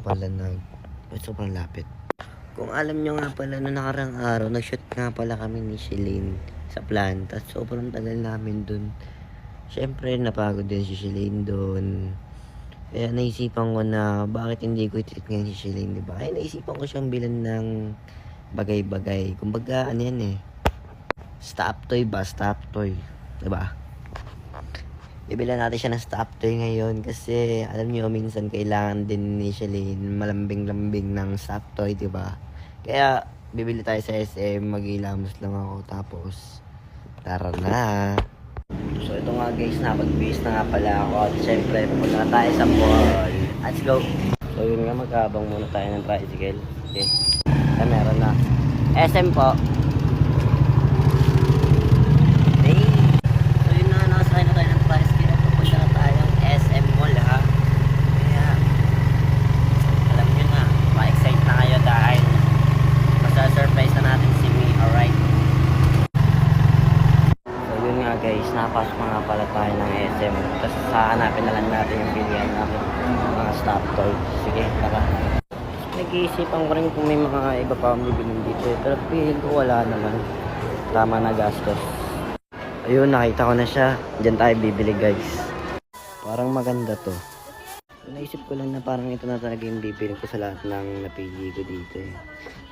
pala sobrang lapit. Kung alam nyo nga pala, no nakarang araw, nag-shoot nga pala kami ni Shalane sa planta. Sobrang tagal namin dun. Siyempre, napagod din si Shalane dun. Kaya naisipan ko na, bakit hindi ko i-treat ngayon si Shalane, diba? Ay, naisipan ko siyang bilan ng bagay-bagay. Kumbaga, ano yan eh. Stop toy ba? Stop toy. Diba? Bibilan natin siya ng stop toy ngayon kasi alam niyo minsan kailangan din ni Shalane malambing-lambing ng stop toy, diba? Kaya bibili tayo sa SM, mag-ilamos lang ako tapos tara na. So ito nga guys, napag-base na nga pala ako at syempre pupunta na tayo sa mall. Let's go! So yun nga, mag-abang muna tayo ng tricycle. Okay. Meron na. SM po. Napasok nga pala tayo ng SM. Tapos hahanapin na lang natin yung bilihan natin mga stop toy. Sige, tara. Nag-iisipan ko rin kung may mga iba pa akong bibilin dito. Pero feeling ko wala naman. Tama na gastos. Ayun, nakita ko na siya. Diyan tayo bibili guys. Parang maganda to. Naisip ko lang na parang ito na talaga yung bibilin ko sa lahat ng napili ko dito eh.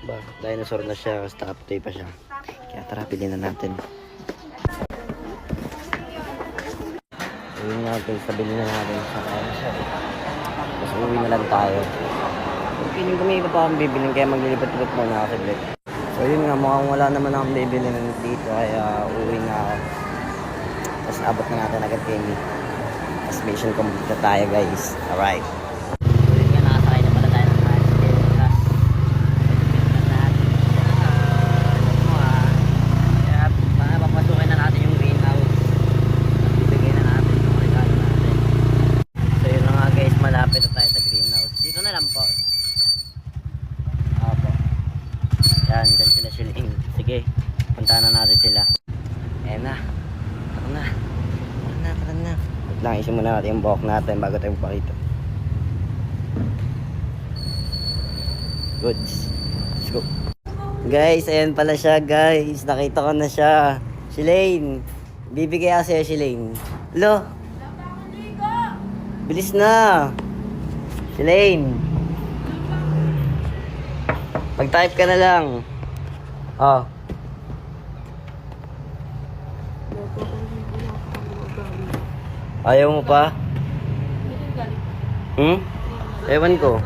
Ba, dinosaur na siya, stop toy pa siya. Kaya tara, bilhin na natin. Yun nga guys, sabili na natin sa kaya. Tapos uwi na lang tayo. Piling ko may iba pa akong bibilin kaya maglilipat-lipat muna ako saglit. So yun nga, mukhang wala naman akong bibilin dito kaya uwi na ako. Tapos abot na natin agad kay me. Tapos mission complete na tayo guys. Alright. So yun nga, nakasakay na pala tayo ng tricycle. Tapos kaya papasukin na natin yung greenhouse. Malapit na tayo sa greenhouse. Dito na lang po. Opo. Yan, dyan sila Shalane. Sige, puntahan na natin sila. Ayan na. Tara na. Tara na. Wait lang, isin muna natin yung buhok natin bago tayo magpakita. Goods. Let's go. Guys, ayan pala siya guys. Nakita ko na siya. Shalane. Bibigay ako sa'yo, Shalane. Hello? Bilis na! Shalane! Pag-type ka na lang. Oh. Ayaw mo pa? Ewan ko.